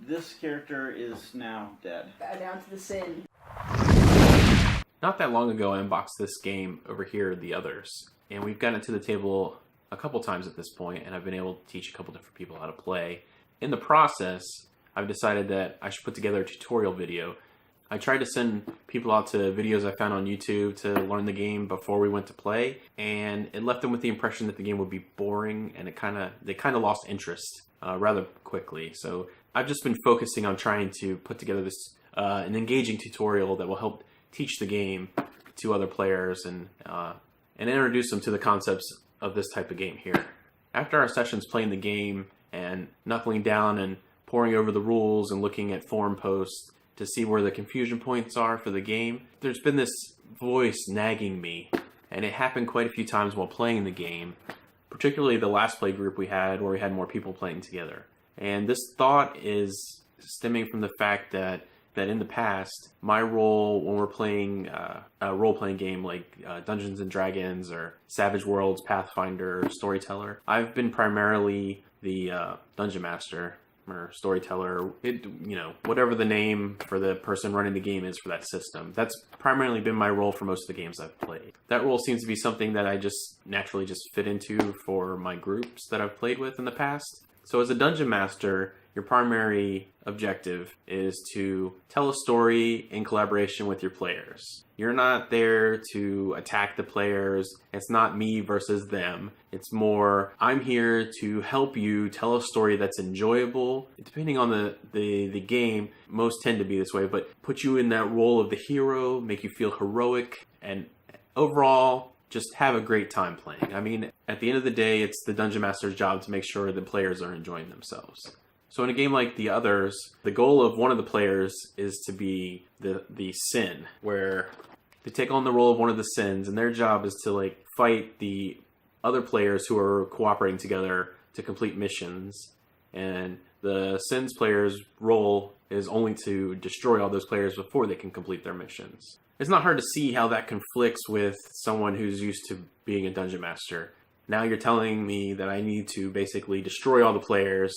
This character is now dead. Bow down to the sin. Not that long ago, I unboxed this game over here, The Others, and we've gotten it to the table a couple times at this point, and I've been able to teach a couple different people how to play. In the process, I've decided that I should put together a tutorial video. I tried to send people out to videos I found on YouTube to learn the game before we went to play, and it left them with the impression that the game would be boring, and they kind of lost interest rather quickly. So I've just been focusing on trying to put together this an engaging tutorial that will help teach the game to other players and introduce them to the concepts of this type of game here. After our sessions playing the game and knuckling down and poring over the rules and looking at forum posts to see where the confusion points are for the game, there's been this voice nagging me, and it happened quite a few times while playing the game, particularly the last play group we had where we had more people playing together. And this thought is stemming from the fact that in the past, my role when we're playing a role-playing game like Dungeons & Dragons or Savage Worlds, Pathfinder, Storyteller, I've been primarily the Dungeon Master or Storyteller, whatever the name for the person running the game is for that system. That's primarily been my role for most of the games I've played. That role seems to be something that I just naturally just fit into for my groups that I've played with in the past. So as a Dungeon Master, your primary objective is to tell a story in collaboration with your players. You're not there to attack the players. It's not me versus them. It's more, I'm here to help you tell a story that's enjoyable. Depending on the game, most tend to be this way, but put you in that role of the hero, make you feel heroic, and overall, just have a great time playing. I mean, at the end of the day, it's the Dungeon Master's job to make sure the players are enjoying themselves. So in a game like The Others, the goal of one of the players is to be the sin, where they take on the role of one of the sins, and their job is to fight the other players who are cooperating together to complete missions. And the sins player's role is only to destroy all those players before they can complete their missions. It's not hard to see how that conflicts with someone who's used to being a Dungeon Master. Now you're telling me that I need to basically destroy all the players.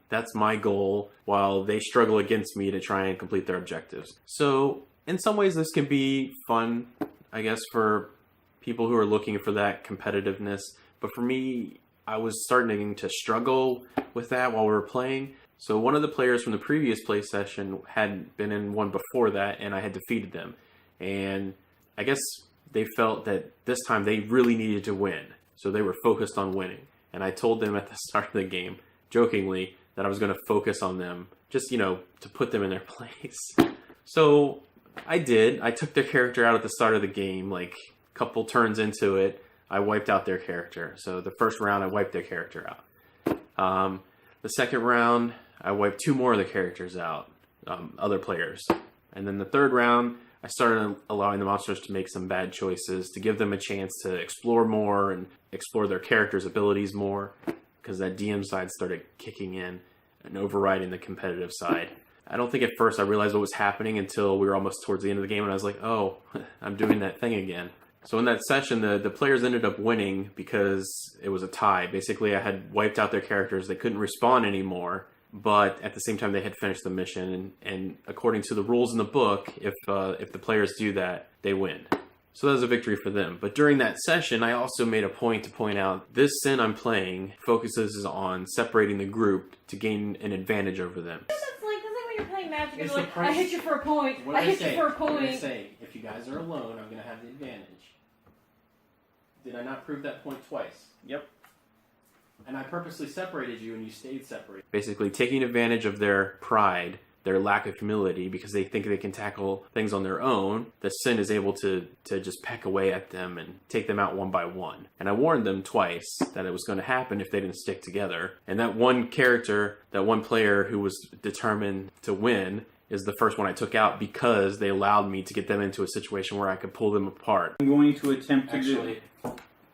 That's my goal, while they struggle against me to try and complete their objectives. So in some ways this can be fun, I guess, for people who are looking for that competitiveness. But for me, I was starting to struggle with that while we were playing. So one of the players from the previous play session had been in one before that, and I had defeated them. And I guess they felt that this time they really needed to win. So they were focused on winning. And I told them at the start of the game, jokingly, that I was going to focus on them, just, to put them in their place. So I did. I took their character out at the start of the game, like a couple turns into it, I wiped out their character. So the first round, I wiped their character out. The second round, I wiped two more of the characters out, other players. And then the third round, I started allowing the monsters to make some bad choices to give them a chance to explore more and explore their characters' abilities more, because that DM side started kicking in and overriding the competitive side. I don't think at first I realized what was happening until we were almost towards the end of the game, and I was like, oh, I'm doing that thing again. So in that session, the players ended up winning because it was a tie. Basically, I had wiped out their characters. They couldn't respawn anymore, but at the same time, they had finished the mission. And according to the rules in the book, if the players do that, they win. So that was a victory for them. But during that session, I also made a point to point out this sin I'm playing focuses on separating the group to gain an advantage over them. That's like when you're playing Magic, It's you're like, the price. I hit you for a point. What I did hit you for a What did I point. say? If you guys are alone, I'm going to have the advantage. Did I not prove that point twice? Yep. And I purposely separated you and you stayed separated. Basically taking advantage of their pride, their lack of humility, because they think they can tackle things on their own. The sin is able to just peck away at them and take them out one by one. And I warned them twice that it was going to happen if they didn't stick together. And that one character, that one player who was determined to win, is the first one I took out because they allowed me to get them into a situation where I could pull them apart. I'm going to attempt to Actually,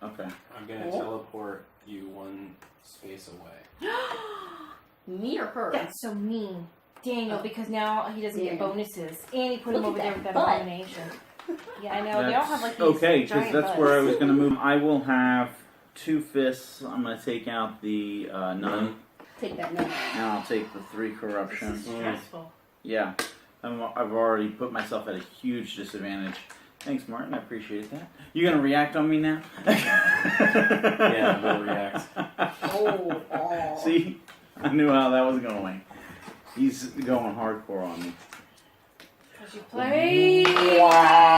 Okay. I'm going to teleport you one space away. Me or her? That's so mean. Daniel, because now he doesn't get Daniel. bonuses. And he put him Look over at there with that that butt. abomination. Yeah, I know. They all have like these okay, because giant that's butts. where I was going to move. I will have two fists. I'm going to take out the nun. Take that note. And I'll take the 3 corruption. This is stressful. Yeah, I've already put myself at a huge disadvantage. Thanks, Martin. I appreciate that. You gonna react on me now? Yeah, we'll react. Oh. See, I knew how that was going. He's going hardcore on me. Because you play.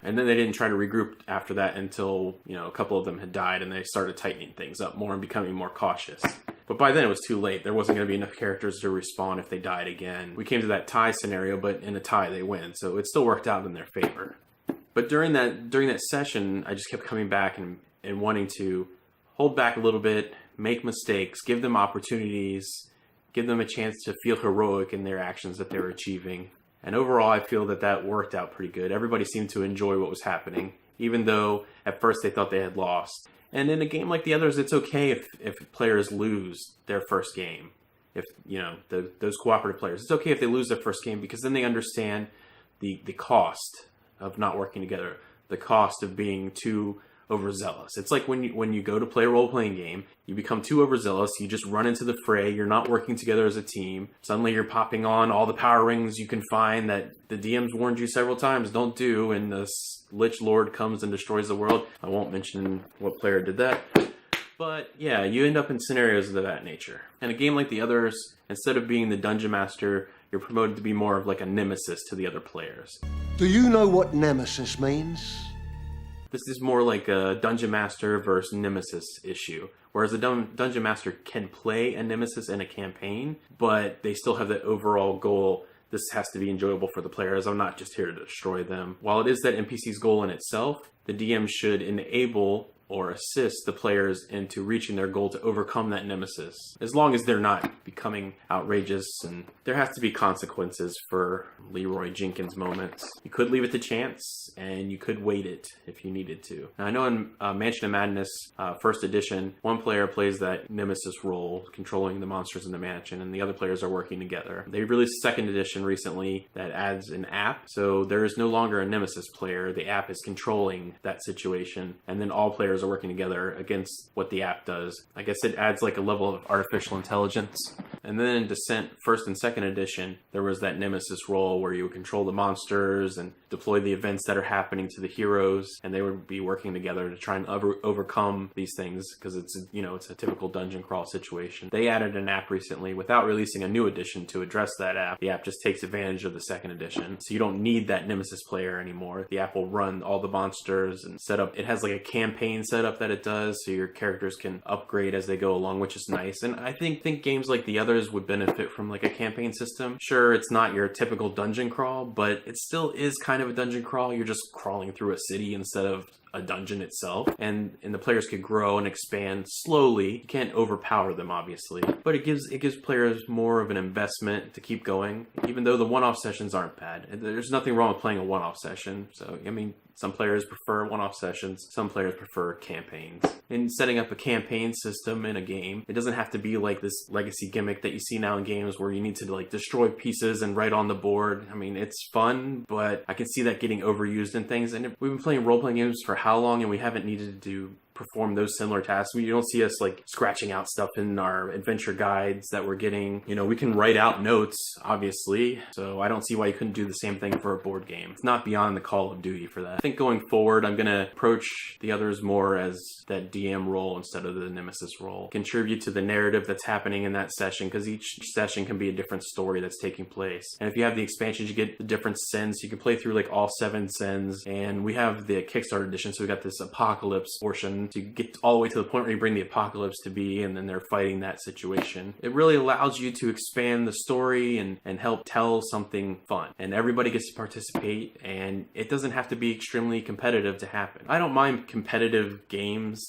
And then they didn't try to regroup after that until, a couple of them had died and they started tightening things up more and becoming more cautious. But by then it was too late. There wasn't going to be enough characters to respawn if they died again. We came to that tie scenario, but in a tie they win, so it still worked out in their favor. But during that session, I just kept coming back and wanting to hold back a little bit, make mistakes, give them opportunities, give them a chance to feel heroic in their actions that they were achieving. And overall, I feel that worked out pretty good. Everybody seemed to enjoy what was happening, even though at first they thought they had lost. And in a game like the others, it's okay if players lose their first game. If, those cooperative players, it's okay if they lose their first game because then they understand the cost of not working together, the cost of being too overzealous. It's like when you go to play a role-playing game, you become too overzealous, you just run into the fray, you're not working together as a team. Suddenly you're popping on all the power rings you can find that the DM's warned you several times don't do, and the Lich Lord comes and destroys the world. I won't mention what player did that. But yeah, you end up in scenarios of that nature. In a game like the others, instead of being the Dungeon Master, you're promoted to be more of like a nemesis to the other players. Do you know what Nemesis means? This is more like a Dungeon Master versus Nemesis issue. Whereas a Dungeon Master can play a Nemesis in a campaign, but they still have the overall goal. This has to be enjoyable for the players. I'm not just here to destroy them. While it is that NPC's goal in itself, the DM should enable or assist the players into reaching their goal to overcome that nemesis, as long as they're not becoming outrageous, and there has to be consequences for Leroy Jenkins moments. You could leave it to chance, and you could wait it if you needed to. Now, I know in Mansion of Madness, first edition, one player plays that nemesis role, controlling the monsters in the mansion, and the other players are working together. They released second edition recently that adds an app, so there is no longer a nemesis player. The app is controlling that situation, and then all players are working together against what the app does. I guess it adds like a level of artificial intelligence. And then in Descent, first and second edition, there was that nemesis role where you would control the monsters and deploy the events that are happening to the heroes, and they would be working together to try and overcome these things, because it's a typical dungeon crawl situation. They added an app recently without releasing a new edition to address that app. The app just takes advantage of the second edition, so you don't need that nemesis player anymore. The app will run all the monsters and set up. It has like a campaign setup that it does, so your characters can upgrade as they go along, which is nice. And I think games like the others would benefit from like a campaign system. Sure, it's not your typical dungeon crawl, but it still is kind of a dungeon crawl. You're just crawling through a city instead of a dungeon itself, and the players could grow and expand slowly. You can't overpower them, obviously, but it gives players more of an investment to keep going, even though the one-off sessions aren't bad. There's nothing wrong with playing a one-off session. So I mean, some players prefer one-off sessions, some players prefer campaigns. In setting up a campaign system in a game, it doesn't have to be like this legacy gimmick that you see now in games where you need to like destroy pieces and write on the board. I mean, it's fun, but I can see that getting overused in things. And we've been playing role-playing games for how long, and we haven't needed to perform those similar tasks. You don't see us like scratching out stuff in our adventure guides that we're getting. We can write out notes, obviously, so I don't see why you couldn't do the same thing for a board game. It's not beyond the call of duty for that. I think going forward, I'm going to approach the others more as that DM role instead of the nemesis role. Contribute to the narrative that's happening in that session, because each session can be a different story that's taking place. And if you have the expansions, you get the different sins. You can play through like all 7 sins, and we have the Kickstarter edition, so we got this apocalypse portion. So you get all the way to the point where you bring the apocalypse to be, and then they're fighting that situation. It really allows you to expand the story and help tell something fun. And everybody gets to participate, and it doesn't have to be extremely competitive to happen. I don't mind competitive games,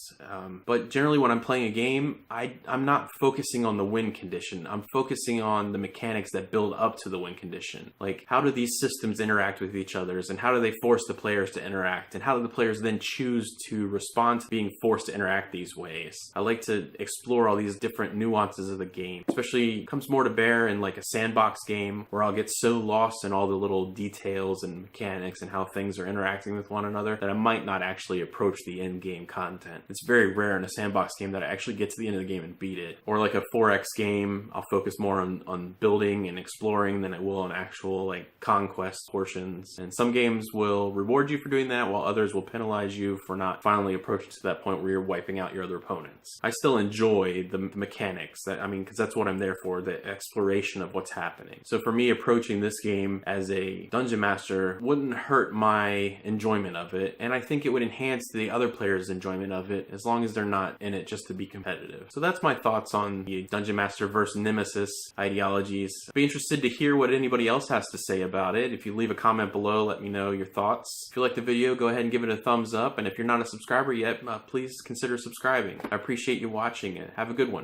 but generally when I'm playing a game, I'm not focusing on the win condition. I'm focusing on the mechanics that build up to the win condition. Like, how do these systems interact with each other, and how do they force the players to interact, and how do the players then choose to respond to being forced to interact these ways. I like to explore all these different nuances of the game, especially comes more to bear in like a sandbox game where I'll get so lost in all the little details and mechanics and how things are interacting with one another that I might not actually approach the end game content. It's very rare in a sandbox game that I actually get to the end of the game and beat it. Or like a 4X game, I'll focus more on building and exploring than it will on actual like conquest portions. And some games will reward you for doing that, while others will penalize you for not finally approaching to that point where you're wiping out your other opponents. I still enjoy the mechanics, because that's what I'm there for, the exploration of what's happening. So for me, approaching this game as a dungeon master wouldn't hurt my enjoyment of it, and I think it would enhance the other players' enjoyment of it as long as they're not in it just to be competitive. So that's my thoughts on the Dungeon Master versus Nemesis ideologies. I'd be interested to hear what anybody else has to say about it. If you leave a comment below, let me know your thoughts. If you like the video, go ahead and give it a thumbs up, and if you're not a subscriber yet, please consider subscribing. I appreciate you watching it. Have a good one.